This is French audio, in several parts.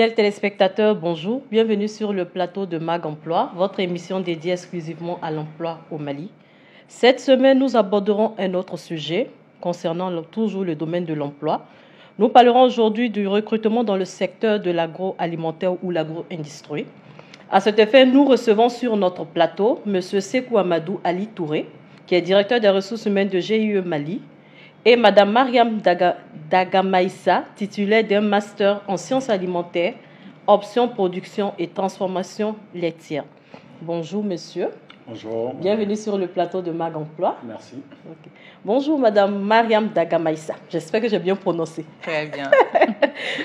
Fidèles téléspectateurs, bonjour. Bienvenue sur le plateau de Mag Emploi, votre émission dédiée exclusivement à l'emploi au Mali. Cette semaine, nous aborderons un autre sujet concernant toujours le domaine de l'emploi. Nous parlerons aujourd'hui du recrutement dans le secteur de l'agroalimentaire ou l'agro-industrie. À cet effet, nous recevons sur notre plateau M. Sekou Amadou Ali Touré, qui est directeur des ressources humaines de GIE Mali, et Mme Mariam Dagamaïssa, titulaire d'un master en sciences alimentaires, options production et transformation laitière. Bonjour monsieur. Bonjour. Bienvenue sur le plateau de Mag Emploi. Merci. Okay. Bonjour Mme Mariam Dagamaïssa. J'espère que j'ai bien prononcé. Très bien.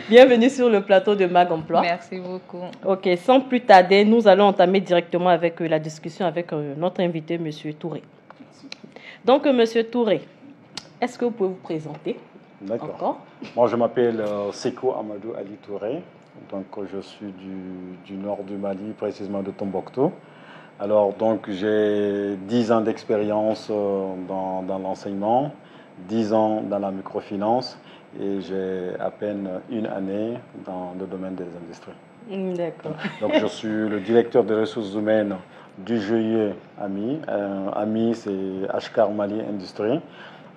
Bienvenue sur le plateau de Mag Emploi. Merci beaucoup. Ok, sans plus tarder, nous allons entamer directement avec la discussion avec notre invité, M. Touré. Merci. Donc, M. Touré, est-ce que vous pouvez vous présenter? D'accord. Moi, je m'appelle Sekou Amadou Ali Touré. Donc, je suis du nord du Mali, précisément de Tombouctou. Alors, donc, j'ai 10 ans d'expérience dans l'enseignement, 10 ans dans la microfinance et j'ai à peine une année dans le domaine des industries. D'accord. Donc, je suis le directeur des ressources humaines du GIE AMI. AMI, c'est Ashkar Mali Industrie.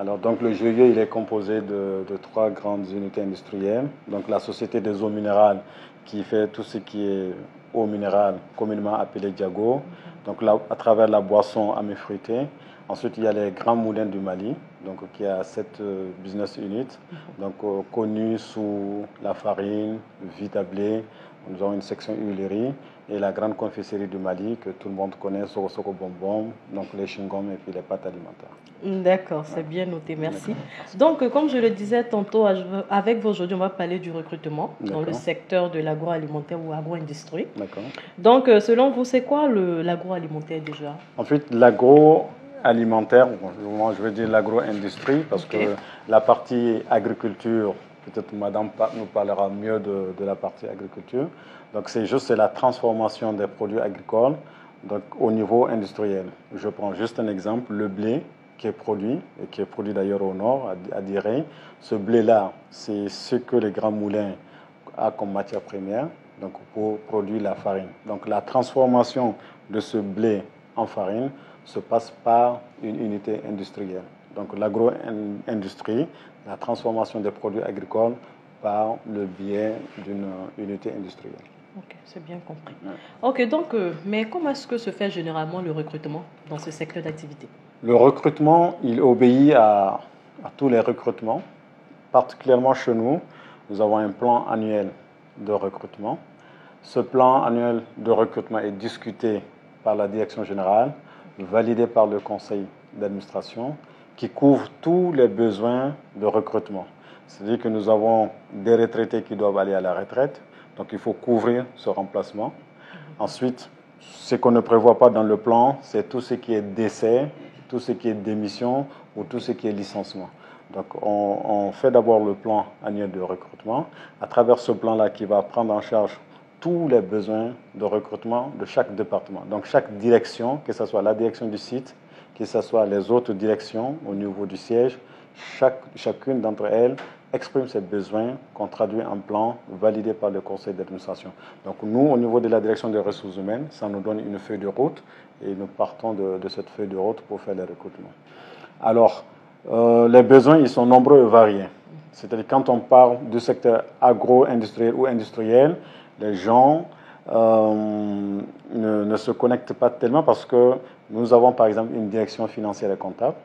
Alors, donc, le GIE, il est composé de 3 grandes unités industrielles. Donc, la Société des eaux minérales qui fait tout ce qui est eau minérale, communément appelée Diago. Donc, là, à travers la boisson amifruitée. Ensuite, il y a les grands moulins du Mali, donc, qui a 7 business units, donc, connus sous la farine, le vitablé. Nous avons une section huilerie et la grande confiserie du Mali que tout le monde connaît, Soko Bonbon, donc les chewing-gums et puis les pâtes alimentaires. D'accord, c'est bien noté, merci. Donc, comme je le disais tantôt, avec vous aujourd'hui, on va parler du recrutement dans le secteur de l'agroalimentaire ou agro-industrie. D'accord. Donc, selon vous, c'est quoi l'agroalimentaire déjà? Ensuite, l'agroalimentaire, moi je veux dire l'agro-industrie parce que la partie agriculture, peut-être madame nous parlera mieux de la partie agriculture. Donc, c'est la transformation des produits agricoles donc, au niveau industriel. Je prends juste un exemple, le blé qui est produit, et qui est produit d'ailleurs au nord, à Diré. Ce blé-là, c'est ce que les grands moulins ont comme matière première donc pour produire la farine. Donc, la transformation de ce blé en farine se passe par une unité industrielle. Donc, l'agro-industrie, la transformation des produits agricoles par le biais d'une unité industrielle. Ok, c'est bien compris. Ouais. Ok, donc, mais comment est-ce que se fait généralement le recrutement dans ce secteur d'activité? Le recrutement, il obéit à tous les recrutements. Particulièrement chez nous, nous avons un plan annuel de recrutement. Ce plan annuel de recrutement est discuté par la direction générale, validé par le conseil d'administration, qui couvre tous les besoins de recrutement. C'est-à-dire que nous avons des retraités qui doivent aller à la retraite, donc il faut couvrir ce remplacement. Ensuite, ce qu'on ne prévoit pas dans le plan, c'est tout ce qui est décès, tout ce qui est démission ou tout ce qui est licenciement. Donc, on fait d'abord le plan annuel de recrutement. À travers ce plan-là qui va prendre en charge tous les besoins de recrutement de chaque département. Donc, chaque direction, que ce soit la direction du site, que ce soit les autres directions au niveau du siège, chacune d'entre elles exprime ses besoins qu'on traduit en plan validé par le conseil d'administration. Donc, nous, au niveau de la direction des ressources humaines, ça nous donne une feuille de route et nous partons de cette feuille de route pour faire les recrutements. Alors, les besoins, ils sont nombreux et variés. C'est-à-dire, quand on parle du secteur agro-industriel ou industriel, les gens ne se connectent pas tellement parce que nous avons, par exemple, une direction financière et comptable,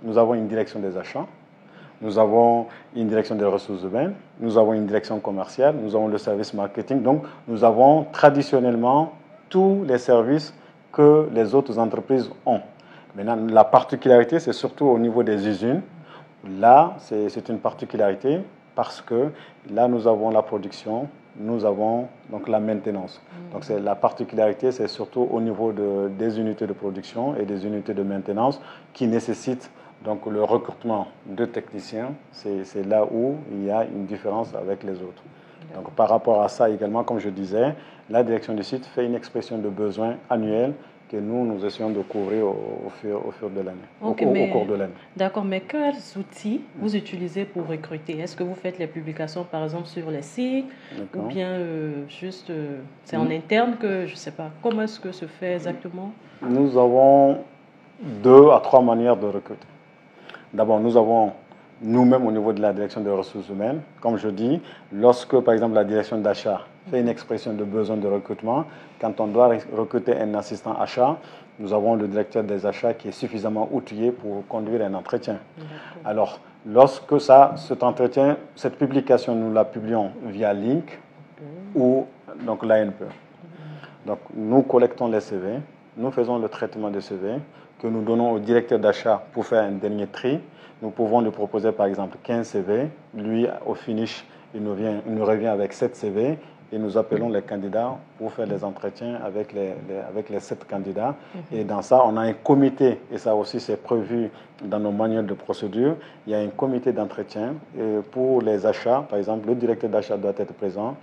nous avons une direction des achats, nous avons une direction des ressources humaines, nous avons une direction commerciale, nous avons le service marketing. Donc, nous avons traditionnellement tous les services que les autres entreprises ont. Maintenant, la particularité, c'est surtout au niveau des usines. Là, c'est une particularité parce que là, nous avons la production, nous avons donc la maintenance. Donc, la particularité, c'est surtout au niveau des unités de production et des unités de maintenance qui nécessitent donc le recrutement de techniciens. C'est là où il y a une différence avec les autres. Donc, par rapport à ça également, comme je disais, la direction du site fait une expression de besoin annuel que nous essayons de couvrir au fur de l'année, au cours de l'année. D'accord, mais quels outils vous utilisez pour recruter? Est-ce que vous faites les publications, par exemple, sur les sites ou bien juste c'est en interne que, je ne sais pas, comment est-ce que se fait exactement? Nous avons 2 à 3 manières de recruter. D'abord, nous avons nous-mêmes au niveau de la direction des ressources humaines, comme je dis, lorsque par exemple la direction d'achat fait une expression de besoin de recrutement, quand on doit recruter un assistant achat, nous avons le directeur des achats qui est suffisamment outillé pour conduire un entretien. Alors, lorsque cet entretien, cette publication, nous la publions via Link ou donc l'ANPE. Donc, nous collectons les CV, nous faisons le traitement des CV que nous donnons au directeur d'achat pour faire un dernier tri. Nous pouvons lui proposer par exemple 15 CV. Lui, au finish, il nous revient avec 7 CV et nous appelons les candidats pour faire les entretiens avec les 7 candidats. Et dans ça, on a un comité, et ça aussi c'est prévu dans nos manuels de procédure. Il y a un comité d'entretien pour les achats. Par exemple, le directeur d'achat doit être présent.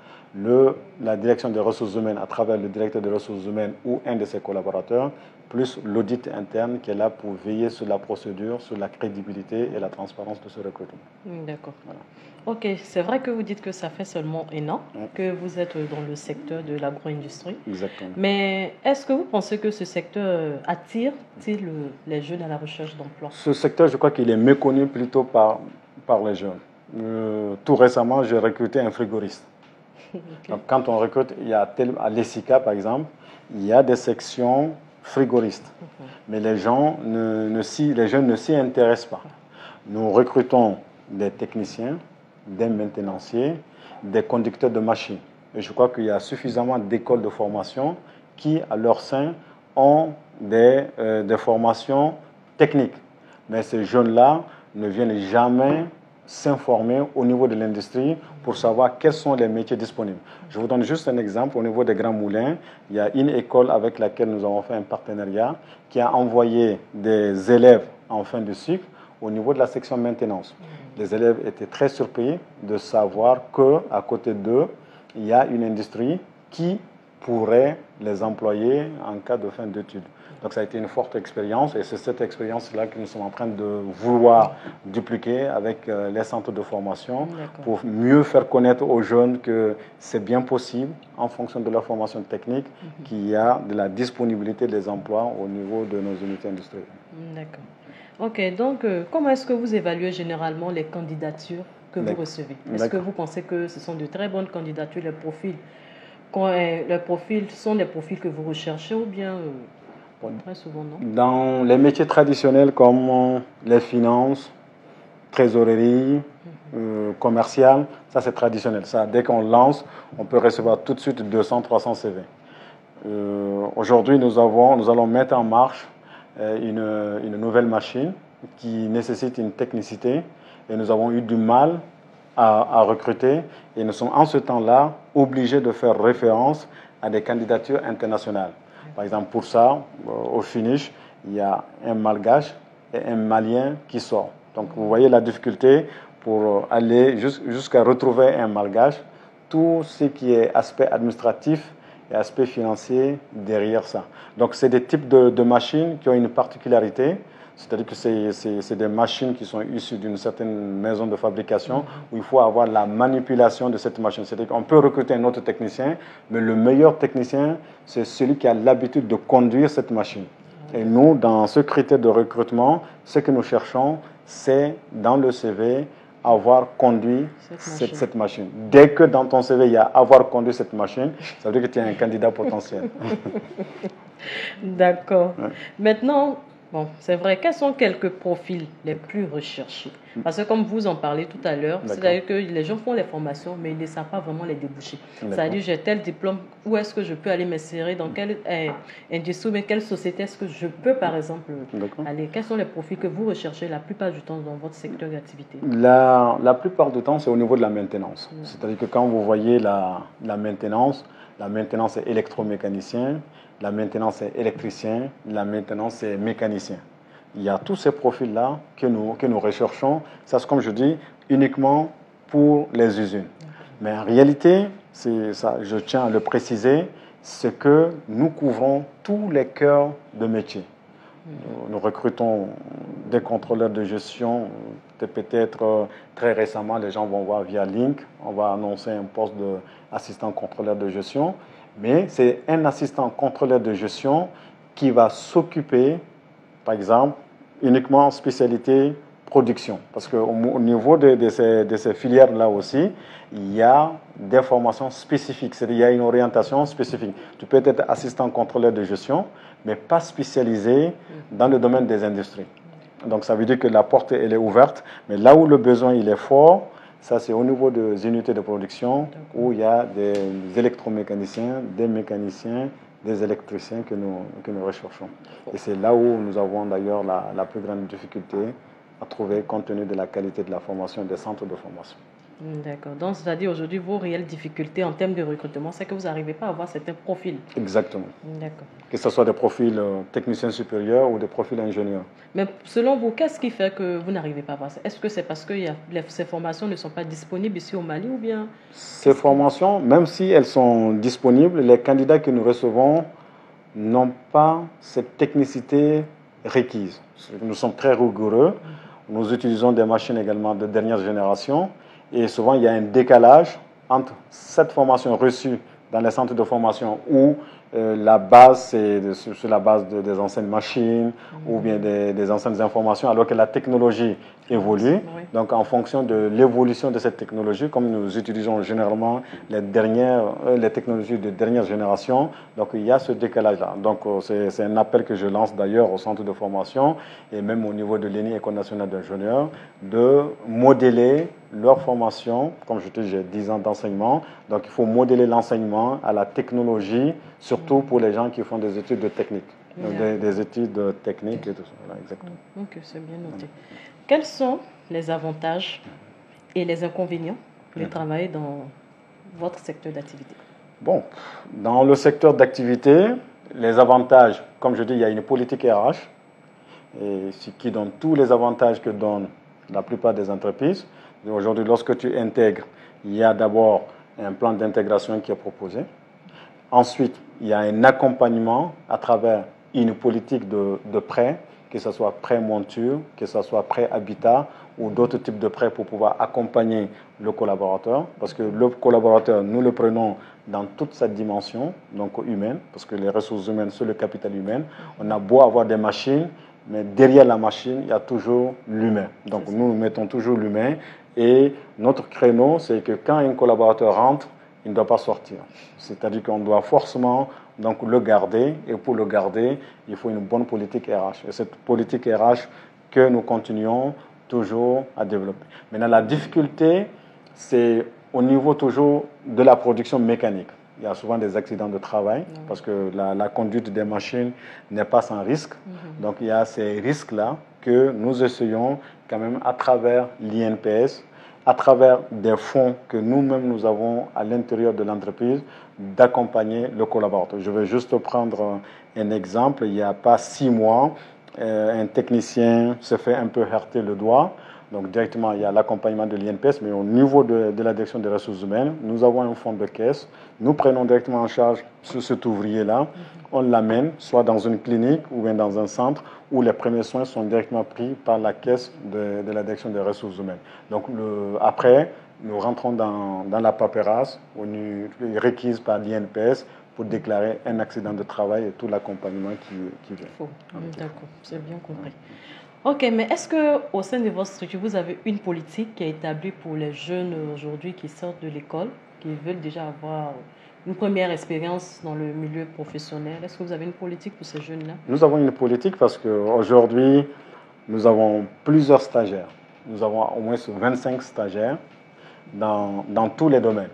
La direction des ressources humaines à travers le directeur des ressources humaines ou un de ses collaborateurs, plus l'audit interne qui est là pour veiller sur la procédure, sur la crédibilité et la transparence de ce recrutement. D'accord. Voilà. Ok, c'est vrai que vous dites que ça fait seulement 1 an que vous êtes dans le secteur de l'agro-industrie. Exactement. Mais est-ce que vous pensez que ce secteur attire-t-il les jeunes à la recherche d'emploi? Ce secteur, je crois qu'il est méconnu plutôt par les jeunes. Tout récemment, j'ai recruté un frigoriste. Donc, quand on recrute, à l'ESICA par exemple, il y a des sections frigoristes. Mais les jeunes ne s'y intéressent pas. Nous recrutons des techniciens, des maintenanciers, des conducteurs de machines. Et je crois qu'il y a suffisamment d'écoles de formation qui, à leur sein, ont des formations techniques. Mais ces jeunes-là ne viennent jamais s'informer au niveau de l'industrie pour savoir quels sont les métiers disponibles. Je vous donne juste un exemple. Au niveau des Grands Moulins, il y a une école avec laquelle nous avons fait un partenariat qui a envoyé des élèves en fin de cycle au niveau de la section maintenance. Les élèves étaient très surpris de savoir qu'à côté d'eux, il y a une industrie qui pourrait les employer en cas de fin d'études. Donc ça a été une forte expérience et c'est cette expérience-là que nous sommes en train de vouloir dupliquer avec les centres de formation pour mieux faire connaître aux jeunes que c'est bien possible, en fonction de leur formation technique, qu'il y a de la disponibilité des emplois au niveau de nos unités industrielles. D'accord. Ok, donc comment est-ce que vous évaluez généralement les candidatures que vous recevez? Est-ce que vous pensez que ce sont de très bonnes candidatures, les profils sont les profils que vous recherchez ou bien très souvent non? Dans les métiers traditionnels comme les finances, trésorerie, commercial, ça c'est traditionnel. Ça, dès qu'on lance, on peut recevoir tout de suite 200-300 CV. Aujourd'hui, nous allons mettre en marche une nouvelle machine qui nécessite une technicité et nous avons eu du mal à recruter et nous sommes en ce temps-là obligés de faire référence à des candidatures internationales. Par exemple, pour ça, au finish, il y a un Malgache et un Malien qui sort. Donc, vous voyez la difficulté pour aller jusqu'à retrouver un Malgache, tout ce qui est aspect administratif et aspect financier derrière ça. Donc, c'est des types de machines qui ont une particularité. C'est-à-dire que c'est des machines qui sont issues d'une certaine maison de fabrication où il faut avoir la manipulation de cette machine. C'est-à-dire qu'on peut recruter un autre technicien, mais le meilleur technicien, c'est celui qui a l'habitude de conduire cette machine. Et nous, dans ce critère de recrutement, ce que nous cherchons, c'est dans le CV avoir conduit cette machine. Dès que dans ton CV, il y a avoir conduit cette machine, ça veut dire que tu es un candidat potentiel. D'accord. Ouais. Maintenant, bon, c'est vrai, quels sont quelques profils les plus recherchés? Parce que comme vous en parlez tout à l'heure, c'est-à-dire que les gens font les formations, mais ils ne savent pas vraiment les déboucher. C'est-à-dire, j'ai tel diplôme, où est-ce que je peux aller m'insérer, dans quelle industrie, mais quelle société est-ce que je peux, par exemple, aller? Quels sont les profils que vous recherchez la plupart du temps dans votre secteur d'activité? La plupart du temps, c'est au niveau de la maintenance. C'est-à-dire que quand vous voyez la maintenance est électromécanicien, la maintenance est électricien, la maintenance est mécanicien. Il y a tous ces profils-là que nous recherchons. Ça, c'est comme je dis, uniquement pour les usines. Mais en réalité, ça, je tiens à le préciser, c'est que nous couvrons tous les cœurs de métier. Nous recrutons des contrôleurs de gestion. Peut-être très récemment, les gens vont voir via Link, on va annoncer un poste d'assistant contrôleur de gestion. Mais c'est un assistant contrôleur de gestion qui va s'occuper, par exemple, uniquement en spécialité production. Parce qu'au niveau de ces filières-là aussi, il y a des formations spécifiques, c'est-à-dire il y a une orientation spécifique. Tu peux être assistant contrôleur de gestion, mais pas spécialisé dans le domaine des industries. Donc ça veut dire que la porte elle est ouverte, mais là où le besoin il est fort, ça c'est au niveau des unités de production où il y a des électromécaniciens, des mécaniciens, des électriciens que nous recherchons. Et c'est là où nous avons d'ailleurs la plus grande difficulté à trouver compte tenu de la qualité de la formation des centres de formation. D'accord. Donc, c'est-à-dire aujourd'hui, vos réelles difficultés en termes de recrutement, c'est que vous n'arrivez pas à avoir certains profils. Exactement. D'accord. Que ce soit des profils techniciens supérieurs ou des profils ingénieurs. Mais selon vous, qu'est-ce qui fait que vous n'arrivez pas à avoir ça? Est-ce que c'est parce que ces formations ne sont pas disponibles ici au Mali ou bien? Ces formations, même si elles sont disponibles, les candidats que nous recevons n'ont pas cette technicité requise. Nous sommes très rigoureux. Nous utilisons des machines également de dernière génération. Et souvent, il y a un décalage entre cette formation reçue dans les centres de formation où la base, c'est sur la base des anciennes machines ou bien des anciennes informations, alors que la technologie évolue. Oui. Donc, en fonction de l'évolution de cette technologie, comme nous utilisons généralement les technologies de dernière génération, donc il y a ce décalage-là. Donc, c'est un appel que je lance d'ailleurs au centre de formation et même au niveau de l'ENI, École nationale d'ingénieurs, de modeler leur formation. Comme je te dis, j'ai 10 ans d'enseignement, donc il faut modeler l'enseignement à la technologie, surtout pour les gens qui font des études de technique, des études techniques et tout ça. Voilà, exactement. Ok, c'est bien noté. Quels sont les avantages et les inconvénients de travailler dans votre secteur d'activité? Bon, dans le secteur d'activité, les avantages, comme je dis, il y a une politique RH et ce qui donne tous les avantages que donnent la plupart des entreprises. Aujourd'hui, lorsque tu intègres, il y a d'abord un plan d'intégration qui est proposé. Ensuite, il y a un accompagnement à travers une politique de prêt, que ce soit prêt monture, que ce soit prêt habitat ou d'autres types de prêts pour pouvoir accompagner le collaborateur. Parce que le collaborateur, nous le prenons dans toute sa dimension, donc humaine, parce que les ressources humaines, c'est le capital humain. On a beau avoir des machines, mais derrière la machine, il y a toujours l'humain. Donc nous mettons toujours l'humain. Et notre créneau, c'est que quand un collaborateur rentre, il ne doit pas sortir. C'est-à-dire qu'on doit forcément donc, le garder. Et pour le garder, il faut une bonne politique RH. Et cette politique RH que nous continuons toujours à développer. Maintenant, la difficulté, c'est au niveau toujours de la production mécanique. Il y a souvent des accidents de travail parce que la conduite des machines n'est pas sans risque. Donc, il y a ces risques-là que nous essayons quand même à travers l'INPS, à travers des fonds que nous-mêmes nous avons à l'intérieur de l'entreprise, d'accompagner le collaborateur. Je vais juste prendre un exemple. Il n'y a pas 6 mois, un technicien se fait un peu heurter le doigt. Donc directement, il y a l'accompagnement de l'INPS, mais au niveau de la direction des ressources humaines, nous avons un fonds de caisse. Nous prenons directement en charge cet ouvrier-là. On l'amène soit dans une clinique ou bien dans un centre où les premiers soins sont directement pris par la caisse de la direction des ressources humaines. Donc après, nous rentrons dans la paperasse requise par l'INPS pour déclarer un accident de travail et tout l'accompagnement qui vient. D'accord, c'est bien compris. Ok, mais est-ce qu'au sein de votre structure, vous avez une politique qui est établie pour les jeunes aujourd'hui qui sortent de l'école, qui veulent déjà avoir une première expérience dans le milieu professionnel? Est-ce que vous avez une politique pour ces jeunes-là? Nous avons une politique parce qu'aujourd'hui, nous avons plusieurs stagiaires. Nous avons au moins 25 stagiaires dans tous les domaines.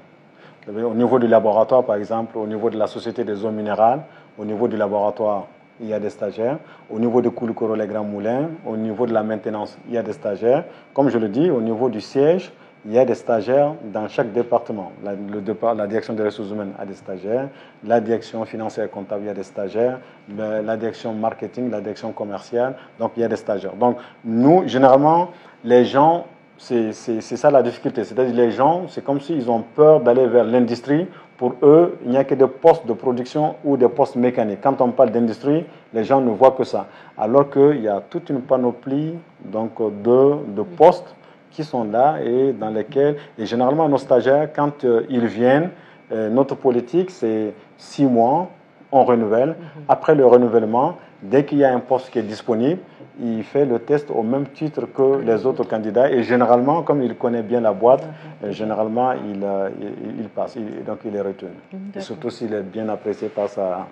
Au niveau du laboratoire, par exemple, au niveau de la Société des eaux minérales, au niveau du laboratoire, il y a des stagiaires. Au niveau de Koulikoro, les Grands Moulins, au niveau de la maintenance, il y a des stagiaires. Comme je le dis, au niveau du siège, il y a des stagiaires dans chaque département. La direction des ressources humaines a des stagiaires, la direction financière et comptable, il y a des stagiaires, la direction marketing, la direction commerciale, donc il y a des stagiaires. Donc nous, généralement, les gens, c'est ça la difficulté. C'est-à-dire les gens, c'est comme s'ils ont peur d'aller vers l'industrie Pour eux, il n'y a que des postes de production ou des postes mécaniques. Quand on parle d'industrie, les gens ne voient que ça. Alors qu'il y a toute une panoplie donc, de postes qui sont là et dans lesquels, et généralement nos stagiaires, quand ils viennent, notre politique, c'est 6 mois, on renouvelle. Après le renouvellement, dès qu'il y a un poste qui est disponible, il fait le test au même titre que les autres candidats. Et généralement, comme il connaît bien la boîte, généralement, il passe. Donc, il est retenu. Et surtout s'il est bien apprécié par sa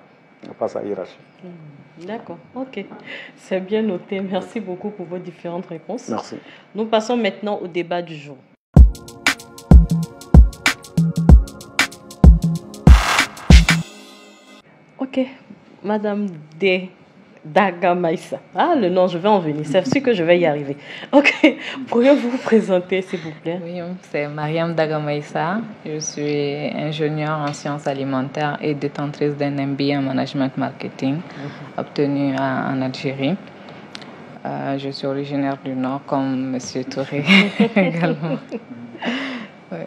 hiérarchie. D'accord, ok. C'est bien noté. Merci beaucoup pour vos différentes réponses. Merci. Nous passons maintenant au débat du jour. Ok, Madame Dagamaïsa. Ah, le nom, je vais en venir. C'est sûr que je vais y arriver. Ok, pourriez-vous vous présenter, s'il vous plaît? Oui, c'est Mariam Dagamaïsa. Je suis ingénieure en sciences alimentaires et détentrice d'un MBA en management marketing obtenu en Algérie. Je suis originaire du Nord, comme M. Touré également. Ouais.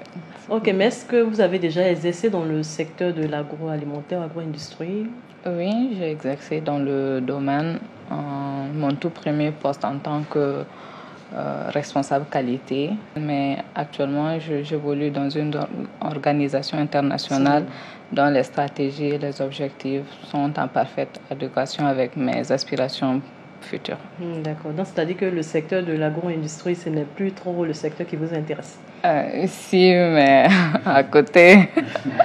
Ok, mais est-ce que vous avez déjà exercé dans le secteur de l'agroalimentaire, agro-industrie? Oui, j'ai exercé dans le domaine. Mon tout premier poste en tant que responsable qualité. Mais actuellement, j'évolue dans une organisation internationale dont les stratégies et les objectifs sont en parfaite adéquation avec mes aspirations futures. D'accord. Donc, c'est-à-dire que le secteur de l'agro-industrie, ce n'est plus trop le secteur qui vous intéresse? Si, mais à côté.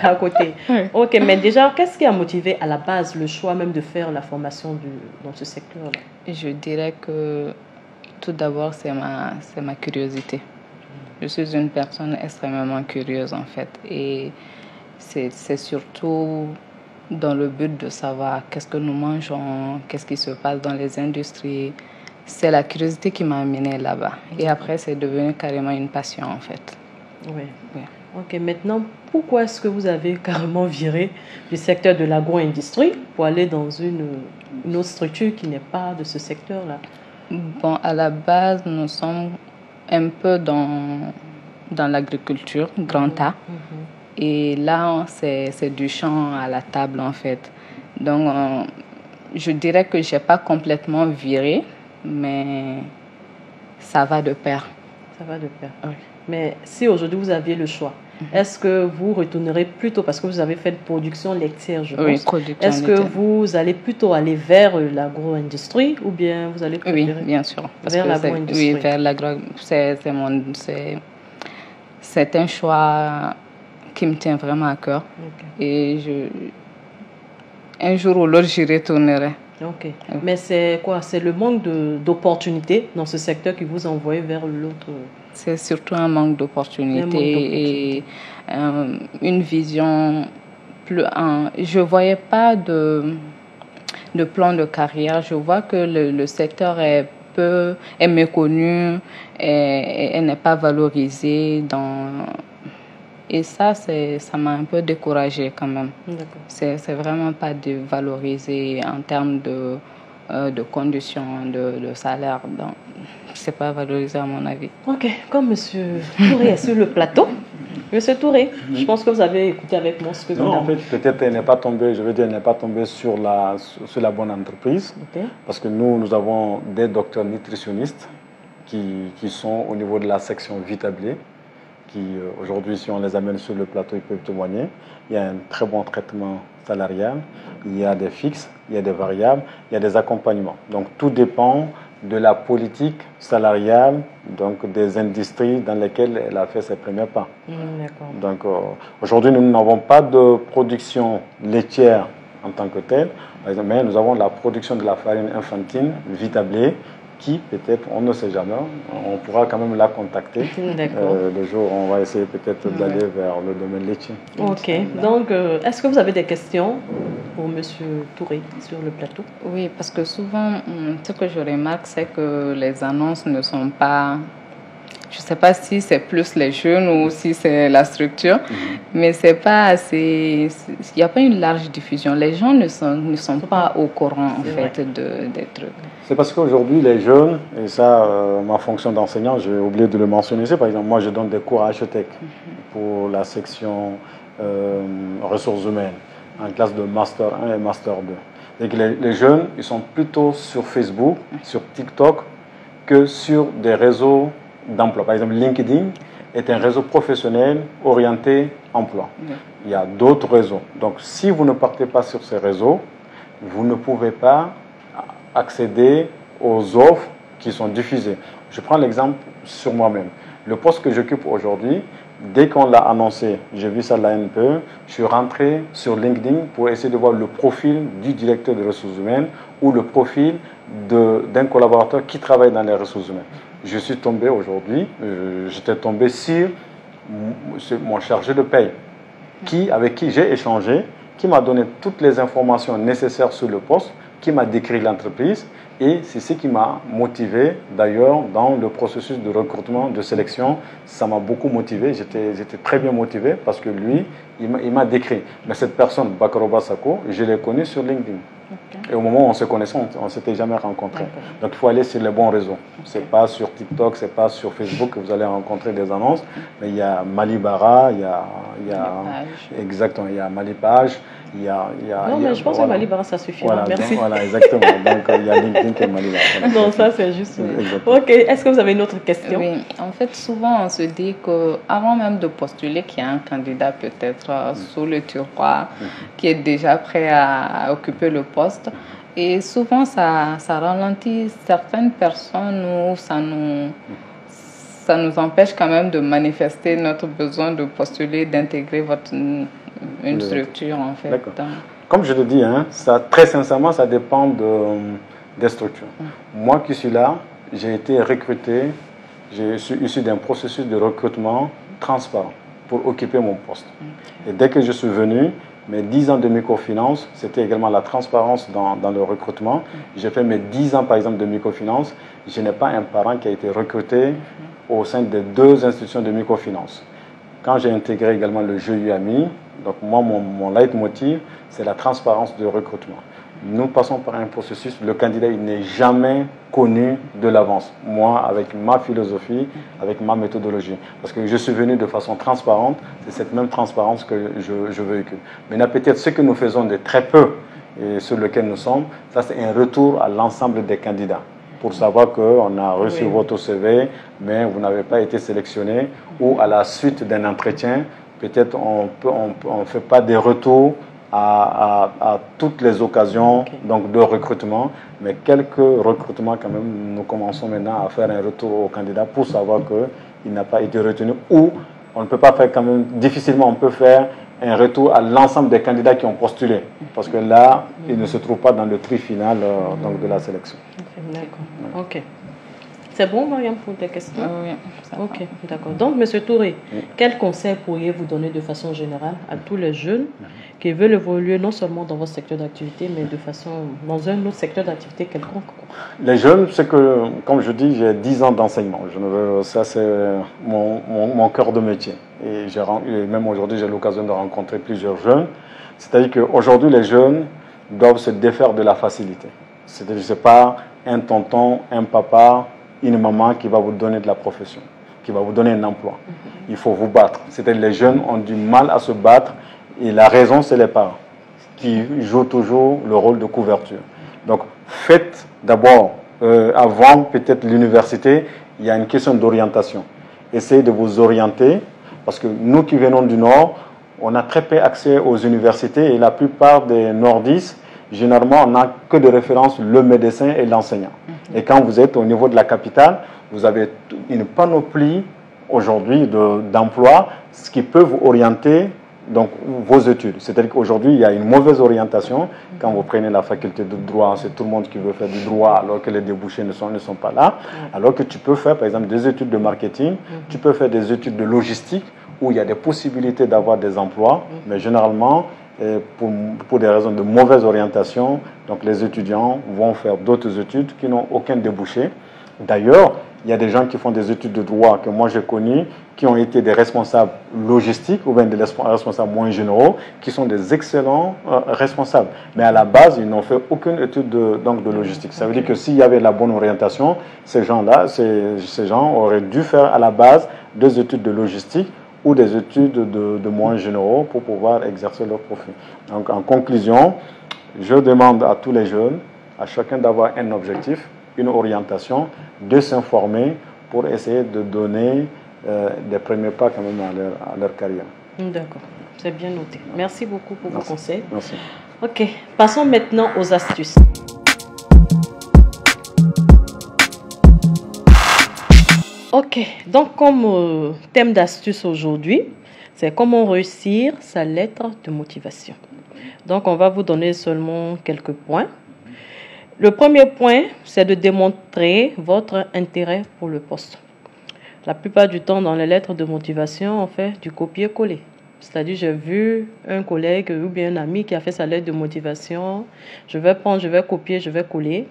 À côté. Ok, mais déjà, qu'est-ce qui a motivé à la base le choix même de faire la formation dans ce secteur-là? Je dirais que tout d'abord, c'est ma curiosité. Je suis une personne extrêmement curieuse en fait. Et c'est surtout dans le but de savoir qu'est-ce que nous mangeons, qu'est-ce qui se passe dans les industries. C'est la curiosité qui m'a amenée là-bas. Et après, c'est devenu carrément une passion en fait. Oui. Ok, maintenant, pourquoi est-ce que vous avez carrément viré du secteur de l'agro-industrie pour aller dans une autre structure qui n'est pas de ce secteur-là? Bon, à la base, nous sommes un peu dans l'agriculture, grand A. Et là, c'est du champ à la table, en fait. Donc, je dirais que je n'ai pas complètement viré, mais ça va de pair. Ça va de pair. Oui. Mais si aujourd'hui vous aviez le choix, est-ce que vous retournerez plutôt, parce que vous avez fait de production laitière, je pense. Oui, production Est-ce que laitière. vous allez plutôt aller vers l'agro-industrie ou bien vous allez préférer Oui, bien sûr. Parce vers que l'agro-industrie? oui, vers l'agro. C'est un choix qui me tient vraiment à cœur. Et un jour ou l'autre, j'y retournerai. Ok. Mais c'est quoi? C'est le manque d'opportunités dans ce secteur qui vous a envoyé vers l'autre? C'est surtout un manque d'opportunités et une vision plus... je ne voyais pas de plan de carrière. Je vois que le secteur est méconnu et n'est pas valorisé et ça m'a un peu découragée quand même. C'est vraiment pas valorisé en termes de conditions, de salaire. Donc, c'est pas valorisé à mon avis. Ok, comme M. Touré est sur le plateau, M. Touré, je pense que vous avez écouté avec moi ce que vous Non, en fait, peut-être elle n'est pas tombée, je veux dire, elle n'est pas tombée sur la bonne entreprise. Parce que nous avons des docteurs nutritionnistes qui sont au niveau de la section Vitablé, qui aujourd'hui, si on les amène sur le plateau, ils peuvent témoigner. Il y a un très bon traitement salarial, il y a des fixes, il y a des variables, il y a des accompagnements. Donc tout dépend de la politique salariale, donc des industries dans lesquelles elle a fait ses premiers pas. Donc aujourd'hui, nous n'avons pas de production laitière en tant que telle, mais nous avons la production de la farine infantile, Vitablé, qui peut-être, on ne sait jamais, on pourra quand même la contacter. Le jour où on va essayer peut-être d'aller vers le domaine laitier. Ok, donc est-ce que vous avez des questions pour M. Touré sur le plateau? Oui, parce que souvent, ce que je remarque, c'est que les annonces ne sont pas je ne sais pas si c'est plus les jeunes ou si c'est la structure, mais c'est pas assez, il n'y a pas une large diffusion. Les gens ne sont pas au courant en fait des trucs. C'est parce qu'aujourd'hui les jeunes, et ça ma fonction d'enseignant, j'ai oublié de le mentionner ici, par exemple moi je donne des cours à HETEC pour la section ressources humaines en classe de Master 1 et Master 2. Et que les jeunes, ils sont plutôt sur Facebook, sur TikTok, que sur des réseaux d'emploi. Par exemple, LinkedIn est un réseau professionnel orienté emploi. Il y a d'autres réseaux. Donc, si vous ne partez pas sur ces réseaux, vous ne pouvez pas accéder aux offres qui sont diffusées. Je prends l'exemple sur moi-même. Le poste que j'occupe aujourd'hui, dès qu'on l'a annoncé, j'ai vu ça de la NPE, je suis rentré sur LinkedIn pour essayer de voir le profil du directeur des ressources humaines ou le profil d'un collaborateur qui travaille dans les ressources humaines. Je suis tombé aujourd'hui, j'étais tombé sur mon chargé de paye, avec qui j'ai échangé, qui m'a donné toutes les informations nécessaires sur le poste, qui m'a décrit l'entreprise. Et c'est ce qui m'a motivé, d'ailleurs, dans le processus de recrutement, de sélection. Ça m'a beaucoup motivé. J'étais très bien motivé parce que lui, il m'a décrit. Mais cette personne, Bakaroba Sako, je l'ai connue sur LinkedIn. Et au moment où on se connaissait, on ne s'était jamais rencontrés. Donc il faut aller sur les bons réseaux. Ce n'est pas sur TikTok, ce n'est pas sur Facebook que vous allez rencontrer des annonces. Mais il y a Malibara, il y a exactement, il y a Malipage. Non, mais je pense que Malibara, ça suffit. Voilà, merci. Voilà, exactement. Donc, il y a LinkedIn et Malibara. Voilà. Non, ça, c'est juste. Ok, est-ce que vous avez une autre question? Oui, en fait, souvent, on se dit qu'avant même de postuler, qu'il y a un candidat peut-être sous le turquoise qui est déjà prêt à occuper le poste. Et souvent, ça ralentit certaines personnes ou ça nous empêche quand même de manifester notre besoin de postuler, d'intégrer une structure en fait. Comme je le dis, très sincèrement, ça dépend des structures. Moi qui suis là, j'ai été recruté, je suis issu d'un processus de recrutement transparent pour occuper mon poste. Et dès que je suis venu, mes 10 ans de microfinance, c'était également la transparence dans le recrutement. J'ai fait mes 10 ans par exemple de microfinance, je n'ai pas un parent qui a été recruté au sein des 2 institutions de microfinance. Quand j'ai intégré également le JUAMI, donc moi, mon leitmotiv, c'est la transparence de recrutement. Nous passons par un processus, le candidat il n'est jamais connu de l'avance. Moi, avec ma philosophie, avec ma méthodologie. Parce que je suis venu de façon transparente, c'est cette même transparence que je véhicule. Maintenant, peut-être ce que nous faisons de très peu et sur lequel nous sommes, ça c'est un retour à l'ensemble des candidats. Pour savoir qu'on a reçu votre CV, mais vous n'avez pas été sélectionné, ou à la suite d'un entretien, peut-être on ne fait pas des retours à toutes les occasions donc de recrutement, mais quelques recrutements quand même, nous commençons maintenant à faire un retour au candidat pour savoir qu'il n'a pas été retenu, ou on ne peut pas faire quand même, difficilement on peut faire un retour à l'ensemble des candidats qui ont postulé, parce que là, ils ne se trouvent pas dans le tri final donc de la sélection. D'accord, ok. C'est bon, Mariam, pour tes questions? Oui, ok, d'accord. Donc, M. Touré, quel conseil pourriez-vous donner de façon générale à tous les jeunes qui veulent évoluer non seulement dans votre secteur d'activité, mais dans un autre secteur d'activité quelconque? Les jeunes, c'est que, comme je dis, j'ai 10 ans d'enseignement. Ça, c'est mon cœur de métier. Et même aujourd'hui, j'ai l'occasion de rencontrer plusieurs jeunes. C'est-à-dire qu'aujourd'hui, les jeunes doivent se défaire de la facilité. C'est-à-dire que ce n'est pas un tonton, un papa, une maman qui va vous donner de la profession, qui va vous donner un emploi. Il faut vous battre. C'est-à-dire que les jeunes ont du mal à se battre et la raison, c'est les parents qui jouent toujours le rôle de couverture. Donc, faites d'abord, avant peut-être l'université, il y a une question d'orientation. Essayez de vous orienter parce que nous qui venons du Nord, on a très peu accès aux universités et la plupart des nordistes, généralement, on n'a que de référence le médecin et l'enseignant. Et quand vous êtes au niveau de la capitale, vous avez une panoplie aujourd'hui d'emplois, ce qui peut vous orienter donc, vos études. C'est-à-dire qu'aujourd'hui, il y a une mauvaise orientation. Quand vous prenez la faculté de droit, c'est tout le monde qui veut faire du droit alors que les débouchés ne sont pas là. Alors que tu peux faire, par exemple, des études de marketing, tu peux faire des études de logistique où il y a des possibilités d'avoir des emplois, mais généralement, pour des raisons de mauvaise orientation, donc les étudiants vont faire d'autres études qui n'ont aucun débouché. D'ailleurs, Il y a des gens qui font des études de droit que moi j'ai connus, qui ont été des responsables logistiques ou bien des responsables moins généraux, qui sont des excellents responsables. Mais à la base, ils n'ont fait aucune étude de logistique. Ça veut dire que s'il y avait la bonne orientation, ces gens auraient dû faire à la base des études de logistique ou des études de moyens généraux pour pouvoir exercer leur profil. Donc, en conclusion, je demande à tous les jeunes, à chacun d'avoir un objectif, une orientation, de s'informer pour essayer de donner des premiers pas quand même à leur carrière. D'accord, c'est bien noté. Merci beaucoup pour vos conseils. Merci. Ok, passons maintenant aux astuces. Ok, donc comme thème d'astuce aujourd'hui, c'est comment réussir sa lettre de motivation. Donc on va vous donner seulement quelques points. Le premier point, c'est de démontrer votre intérêt pour le poste. La plupart du temps, dans les lettres de motivation, on fait du copier-coller. C'est-à-dire, j'ai vu un collègue ou bien un ami qui a fait sa lettre de motivation. Je vais prendre, je vais copier, je vais coller.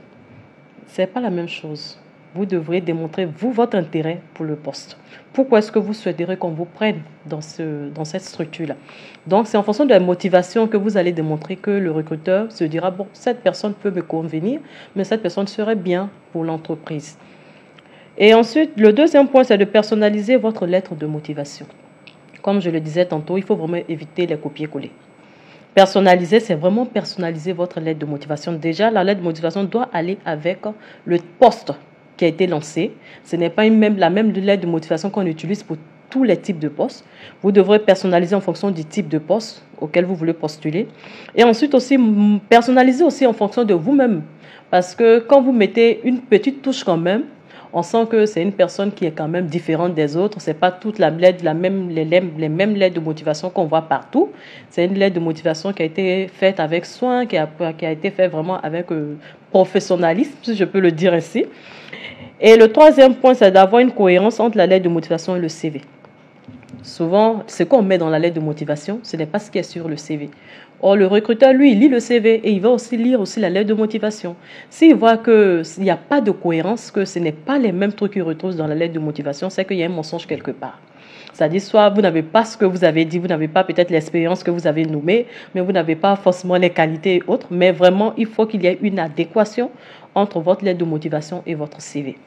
Ce n'est pas la même chose. Vous devrez démontrer, vous, votre intérêt pour le poste. Pourquoi est-ce que vous souhaiterez qu'on vous prenne dans cette structure-là? Donc, c'est en fonction de la motivation que vous allez démontrer que le recruteur se dira, bon, cette personne peut me convenir, mais cette personne serait bien pour l'entreprise. Et ensuite, le deuxième point, c'est de personnaliser votre lettre de motivation. Comme je le disais tantôt, il faut vraiment éviter les copier-coller. Personnaliser, c'est vraiment personnaliser votre lettre de motivation. Déjà, la lettre de motivation doit aller avec le poste qui a été lancé. Ce n'est pas la même lettre de motivation qu'on utilise pour tous les types de postes. Vous devrez personnaliser en fonction du type de poste auquel vous voulez postuler. Et ensuite aussi, personnaliser aussi en fonction de vous-même. Parce que quand vous mettez une petite touche quand même, on sent que c'est une personne qui est quand même différente des autres. Ce n'est pas toute les mêmes lettres de motivation qu'on voit partout. C'est une lettre de motivation qui a été faite avec soin, qui a été faite vraiment avec professionnalisme, si je peux le dire ainsi. Et le troisième point, c'est d'avoir une cohérence entre la lettre de motivation et le CV. Souvent, ce qu'on met dans la lettre de motivation, ce n'est pas ce qui est sur le CV. Or, le recruteur, lui, il lit le CV et il va aussi lire aussi la lettre de motivation. S'il voit qu'il n'y a pas de cohérence, que ce n'est pas les mêmes trucs qu'il retrouve dans la lettre de motivation, c'est qu'il y a un mensonge quelque part. C'est-à-dire, soit vous n'avez pas ce que vous avez dit, vous n'avez pas peut-être l'expérience que vous avez nommée, mais vous n'avez pas forcément les qualités et autres. Mais vraiment, il faut qu'il y ait une adéquation entre votre lettre de motivation et votre CV.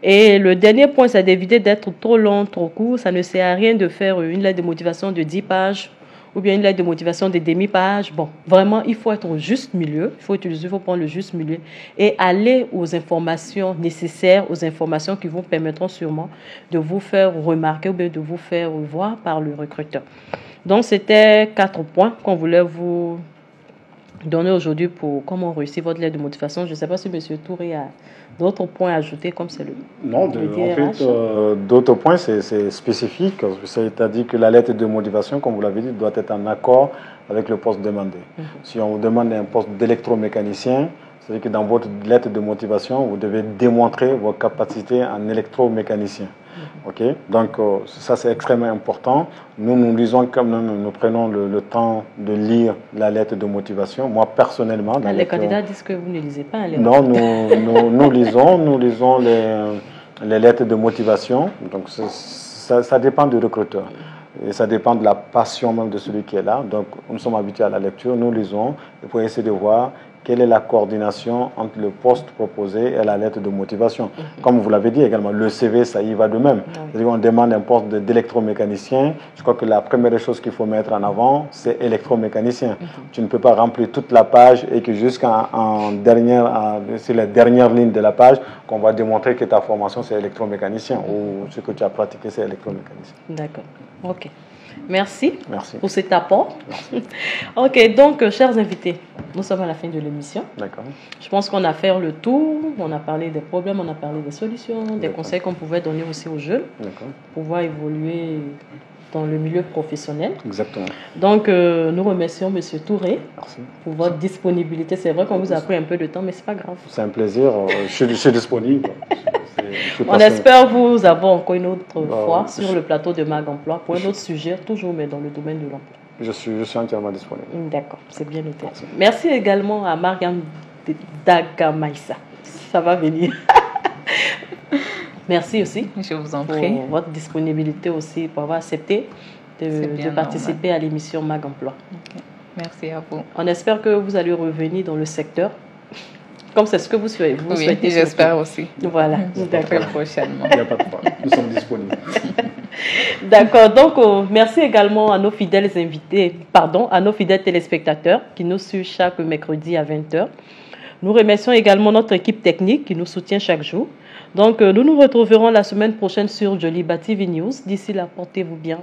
Et le dernier point, c'est d'éviter d'être trop long, trop court. Ça ne sert à rien de faire une lettre de motivation de 10 pages ou bien une lettre de motivation de demi-page. Bon, vraiment, il faut être au juste milieu. Il faut prendre le juste milieu et aller aux informations nécessaires, aux informations qui vous permettront sûrement de vous faire remarquer ou bien de vous faire voir par le recruteur. Donc, c'était 4 points qu'on voulait vous donner aujourd'hui pour comment réussir votre lettre de motivation. Je ne sais pas si M. Touré a d'autres points à ajouter comme c'est le Non, en fait, d'autres points, c'est spécifique. C'est-à-dire que la lettre de motivation, comme vous l'avez dit, doit être en accord avec le poste demandé. Si on vous demande un poste d'électromécanicien, c'est-à-dire que dans votre lettre de motivation, vous devez démontrer vos capacités en électromécanicien. Ok, donc ça c'est extrêmement important. Nous lisons quand même, nous prenons le temps de lire la lettre de motivation. Moi personnellement, les candidats disent que vous ne lisez pas. Non, nous lisons les lettres de motivation. Donc ça dépend du recruteur et ça dépend de la passion même de celui qui est là. Donc nous sommes habitués à la lecture, nous lisons pour essayer de voir quelle est la coordination entre le poste proposé et la lettre de motivation. Comme vous l'avez dit également, le CV, ça y va de même. C'est-à-dire qu'on demande un poste d'électromécanicien. Je crois que la première chose qu'il faut mettre en avant, c'est électromécanicien. Tu ne peux pas remplir toute la page et que sur les dernières lignes de la page, qu'on va démontrer que ta formation, c'est électromécanicien ou ce que tu as pratiqué, c'est électromécanicien. D'accord. OK. Merci pour cet apport. Ok, donc, chers invités, nous sommes à la fin de l'émission. D'accord. Je pense qu'on a fait le tour. On a parlé des problèmes, on a parlé des solutions, des conseils qu'on pouvait donner aussi aux jeunes pour pouvoir évoluer dans le milieu professionnel. Exactement. Donc, nous remercions M. Touré pour votre Merci. Disponibilité. C'est vrai qu'on vous a pris un peu de temps, mais ce n'est pas grave. C'est un plaisir. Je suis disponible. On espère vous avoir encore une autre fois sur le plateau de Mag Emploi pour un autre sujet, toujours mais dans le domaine de l'emploi. Je suis entièrement disponible. D'accord, c'est bien noté. Merci également à Mariam Dagamaïsa. Ça va venir. Merci aussi. Je vous en prie. Pour votre disponibilité aussi, pour avoir accepté de participer à l'émission Mag Emploi. Okay. Merci à vous. On espère que vous allez revenir dans le secteur, comme c'est ce que vous souhaitez. Oui, j'espère aussi. Voilà, d'accord. Prochainement. Il n'y a pas de problème, nous sommes disponibles. D'accord, donc merci également à nos fidèles invités, à nos fidèles téléspectateurs qui nous suivent chaque mercredi à 20h. Nous remercions également notre équipe technique qui nous soutient chaque jour. Donc nous nous retrouverons la semaine prochaine sur Joliba TV News. D'ici là, portez-vous bien.